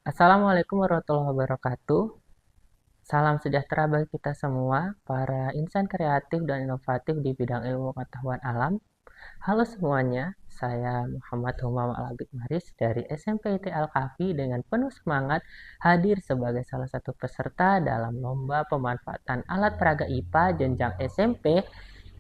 Assalamualaikum warahmatullahi wabarakatuh. Salam sejahtera bagi kita semua, para insan kreatif dan inovatif di bidang ilmu pengetahuan alam. Halo semuanya, saya Muhammad Humam Al-Abid Maris dari SMP IT Al-Kafi dengan penuh semangat hadir sebagai salah satu peserta dalam lomba pemanfaatan alat peraga IPA jenjang SMP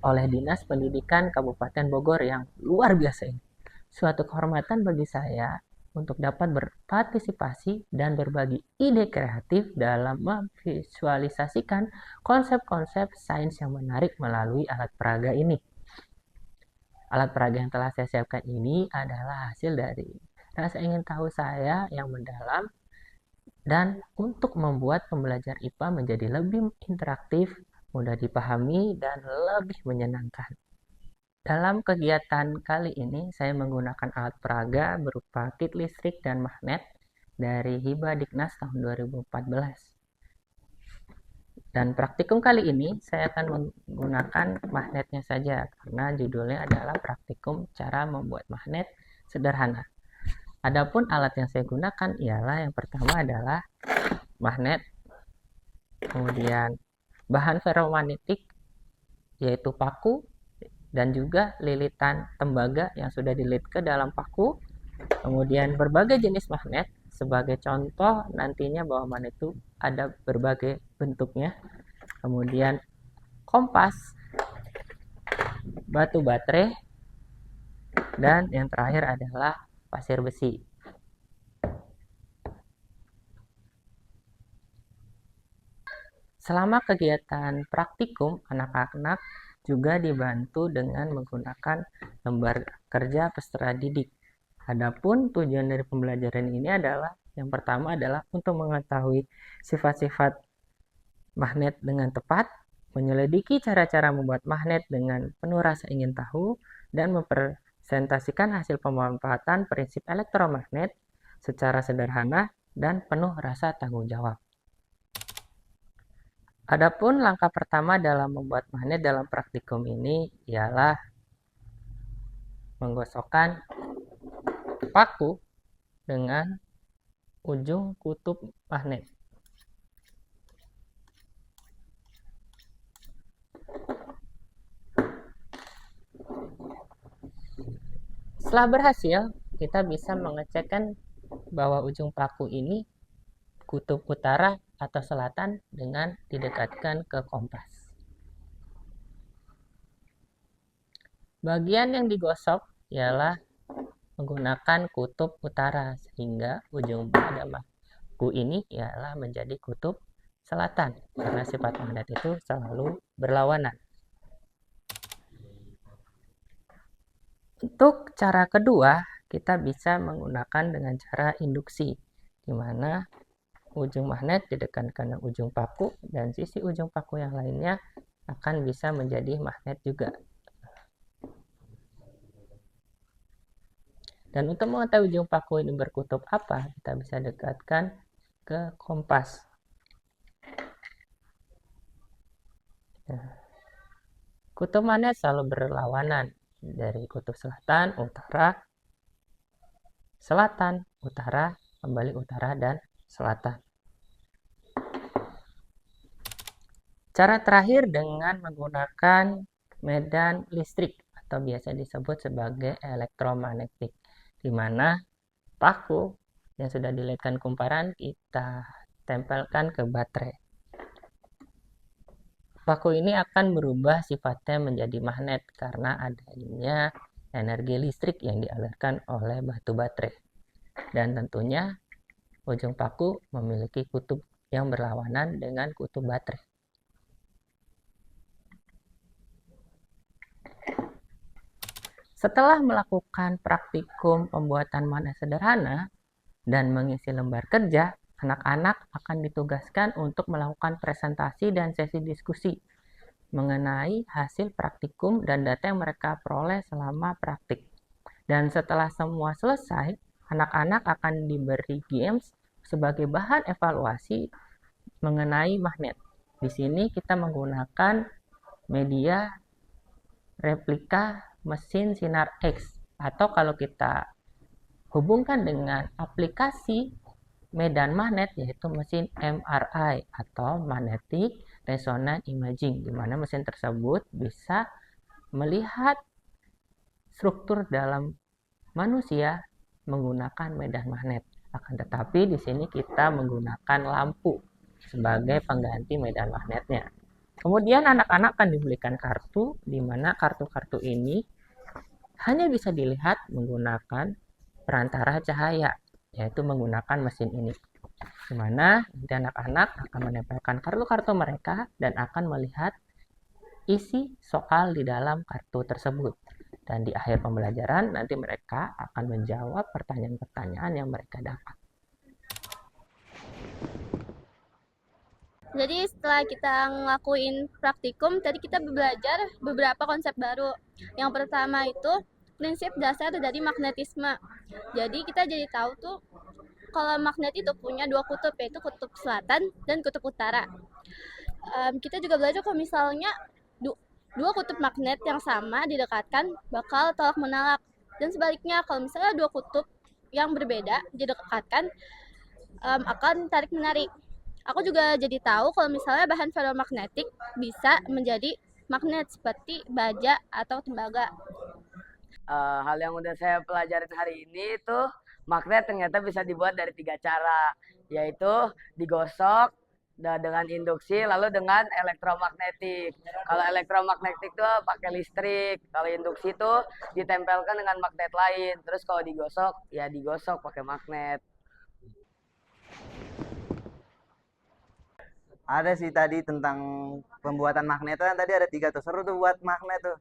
oleh Dinas Pendidikan Kabupaten Bogor yang luar biasa ini. Suatu kehormatan bagi saya untuk dapat berpartisipasi dan berbagi ide kreatif dalam memvisualisasikan konsep-konsep sains yang menarik melalui alat peraga ini. Alat peraga yang telah saya siapkan ini adalah hasil dari rasa ingin tahu saya yang mendalam dan untuk membuat pembelajar IPA menjadi lebih interaktif, mudah dipahami, dan lebih menyenangkan. Dalam kegiatan kali ini, saya menggunakan alat peraga berupa kit listrik dan magnet dari Hibah Diknas tahun 2014. Dan praktikum kali ini, saya akan menggunakan magnetnya saja, karena judulnya adalah praktikum cara membuat magnet sederhana. Adapun alat yang saya gunakan ialah yang pertama adalah magnet, kemudian bahan ferromagnetik, yaitu paku, dan juga lilitan tembaga yang sudah dililit ke dalam paku. Kemudian berbagai jenis magnet. Sebagai contoh, nantinya bahwa magnet itu ada berbagai bentuknya. Kemudian kompas, batu baterai, dan yang terakhir adalah pasir besi. Selama kegiatan praktikum, anak-anak juga dibantu dengan menggunakan lembar kerja peserta didik. Adapun tujuan dari pembelajaran ini adalah yang pertama adalah untuk mengetahui sifat-sifat magnet dengan tepat, menyelidiki cara-cara membuat magnet dengan penuh rasa ingin tahu, dan mempresentasikan hasil pemanfaatan prinsip elektromagnet secara sederhana dan penuh rasa tanggung jawab. Adapun langkah pertama dalam membuat magnet dalam praktikum ini ialah menggosokkan paku dengan ujung kutub magnet. Setelah berhasil, kita bisa mengecekkan bahwa ujung paku ini kutub utara atau selatan dengan didekatkan ke kompas. Bagian yang digosok ialah menggunakan kutub utara sehingga ujung pada paku ini ialah menjadi kutub selatan karena sifat magnet itu selalu berlawanan. Untuk cara kedua, kita bisa menggunakan dengan cara induksi, di mana ujung magnet didekatkan ke ujung paku dan sisi ujung paku yang lainnya akan bisa menjadi magnet juga. Dan untuk mengetahui ujung paku ini berkutub apa, kita bisa dekatkan ke kompas. Kutub magnet selalu berlawanan dari kutub selatan, utara, selatan, utara, kembali utara, dan selatan. Cara terakhir dengan menggunakan medan listrik atau biasa disebut sebagai elektromagnetik, di mana paku yang sudah dililitkan kumparan kita tempelkan ke baterai. Paku ini akan berubah sifatnya menjadi magnet karena adanya energi listrik yang dialirkan oleh batu baterai. Dan tentunya ujung paku memiliki kutub yang berlawanan dengan kutub baterai. Setelah melakukan praktikum pembuatan magnet sederhana dan mengisi lembar kerja, anak-anak akan ditugaskan untuk melakukan presentasi dan sesi diskusi mengenai hasil praktikum dan data yang mereka peroleh selama praktik. Dan setelah semua selesai, anak-anak akan diberi games sebagai bahan evaluasi mengenai magnet. Di sini kita menggunakan media replika mesin sinar X, atau kalau kita hubungkan dengan aplikasi medan magnet, yaitu mesin MRI atau Magnetic Resonance Imaging, di mana mesin tersebut bisa melihat struktur dalam manusia menggunakan medan magnet. Akan tetapi di sini kita menggunakan lampu sebagai pengganti medan magnetnya. Kemudian anak-anak akan diberikan kartu, di mana kartu-kartu ini hanya bisa dilihat menggunakan perantara cahaya, yaitu menggunakan mesin ini. Di mana nanti anak-anak akan menempelkan kartu-kartu mereka dan akan melihat isi soal di dalam kartu tersebut. Dan di akhir pembelajaran nanti mereka akan menjawab pertanyaan-pertanyaan yang mereka dapat. Jadi setelah kita ngelakuin praktikum, tadi kita belajar beberapa konsep baru. Yang pertama itu prinsip dasar dari magnetisme. Jadi kita jadi tahu tuh kalau magnet itu punya dua kutub, yaitu kutub selatan dan kutub utara. Kita juga belajar kalau misalnya dua kutub magnet yang sama didekatkan bakal tolak menolak. Dan sebaliknya kalau misalnya dua kutub yang berbeda didekatkan akan tarik menarik. Aku juga jadi tahu kalau misalnya bahan ferromagnetik bisa menjadi magnet seperti baja atau tembaga. Hal yang udah saya pelajarin hari ini itu magnet ternyata bisa dibuat dari 3 cara, yaitu digosok, dengan induksi, lalu dengan elektromagnetik. Kalau elektromagnetik itu pakai listrik, kalau induksi itu ditempelkan dengan magnet lain. Terus kalau digosok, ya digosok pakai magnet. Ada sih tadi tentang pembuatan magnet kan tadi ada 3 tuh. Seru tuh buat magnet tuh.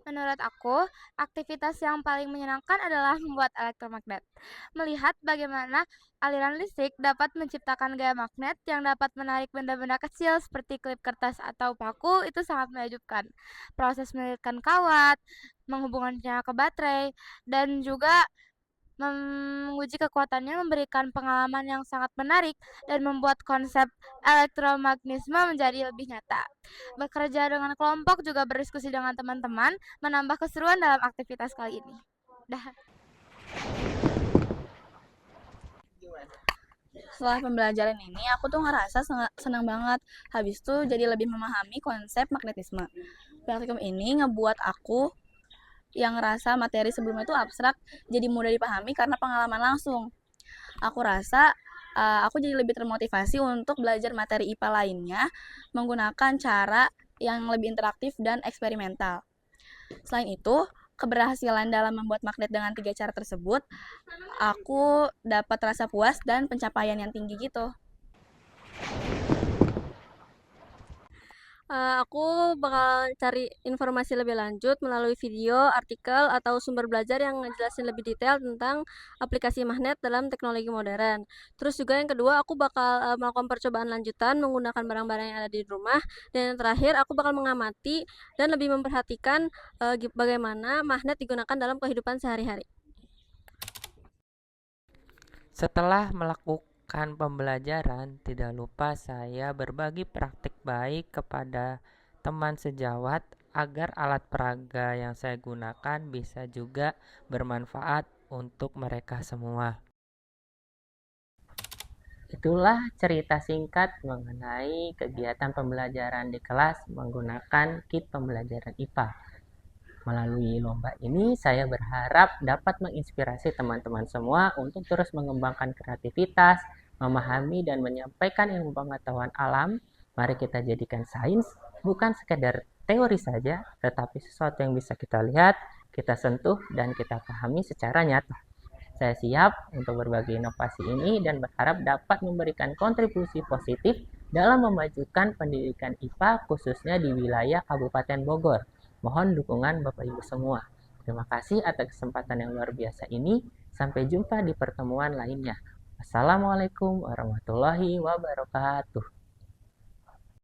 Menurut aku, aktivitas yang paling menyenangkan adalah membuat elektromagnet. Melihat bagaimana aliran listrik dapat menciptakan gaya magnet yang dapat menarik benda-benda kecil seperti klip kertas atau paku itu sangat menakjubkan. Proses melilitkan kawat, menghubungkannya ke baterai, dan juga menguji kekuatannya memberikan pengalaman yang sangat menarik dan membuat konsep elektromagnetisme menjadi lebih nyata. Bekerja dengan kelompok juga berdiskusi dengan teman-teman menambah keseruan dalam aktivitas kali ini. Dah. Setelah pembelajaran ini, aku tuh ngerasa senang banget. Habis itu jadi lebih memahami konsep magnetisme. Praktikum ini ngebuat aku yang ngerasa materi sebelumnya itu abstrak jadi mudah dipahami karena pengalaman langsung. Aku rasa aku jadi lebih termotivasi untuk belajar materi IPA lainnya menggunakan cara yang lebih interaktif dan eksperimental. Selain itu, keberhasilan dalam membuat magnet dengan 3 cara tersebut, aku dapat rasa puas dan pencapaian yang tinggi gitu. Aku bakal cari informasi lebih lanjut melalui video, artikel, atau sumber belajar yang ngejelasin lebih detail tentang aplikasi magnet dalam teknologi modern. Terus juga yang kedua, aku bakal melakukan percobaan lanjutan menggunakan barang-barang yang ada di rumah. Dan yang terakhir, aku bakal mengamati dan lebih memperhatikan bagaimana magnet digunakan dalam kehidupan sehari-hari. Setelah melakukan pembelajaran, tidak lupa saya berbagi praktik baik kepada teman sejawat agar alat peraga yang saya gunakan bisa juga bermanfaat untuk mereka semua. Itulah cerita singkat mengenai kegiatan pembelajaran di kelas menggunakan kit pembelajaran IPA. Melalui lomba ini, saya berharap dapat menginspirasi teman-teman semua untuk terus mengembangkan kreativitas, memahami dan menyampaikan ilmu pengetahuan alam. Mari kita jadikan sains bukan sekedar teori saja, tetapi sesuatu yang bisa kita lihat, kita sentuh, dan kita pahami secara nyata. Saya siap untuk berbagi inovasi ini dan berharap dapat memberikan kontribusi positif dalam memajukan pendidikan IPA khususnya di wilayah Kabupaten Bogor. Mohon dukungan Bapak Ibu semua. Terima kasih atas kesempatan yang luar biasa ini. Sampai jumpa di pertemuan lainnya. Assalamualaikum warahmatullahi wabarakatuh.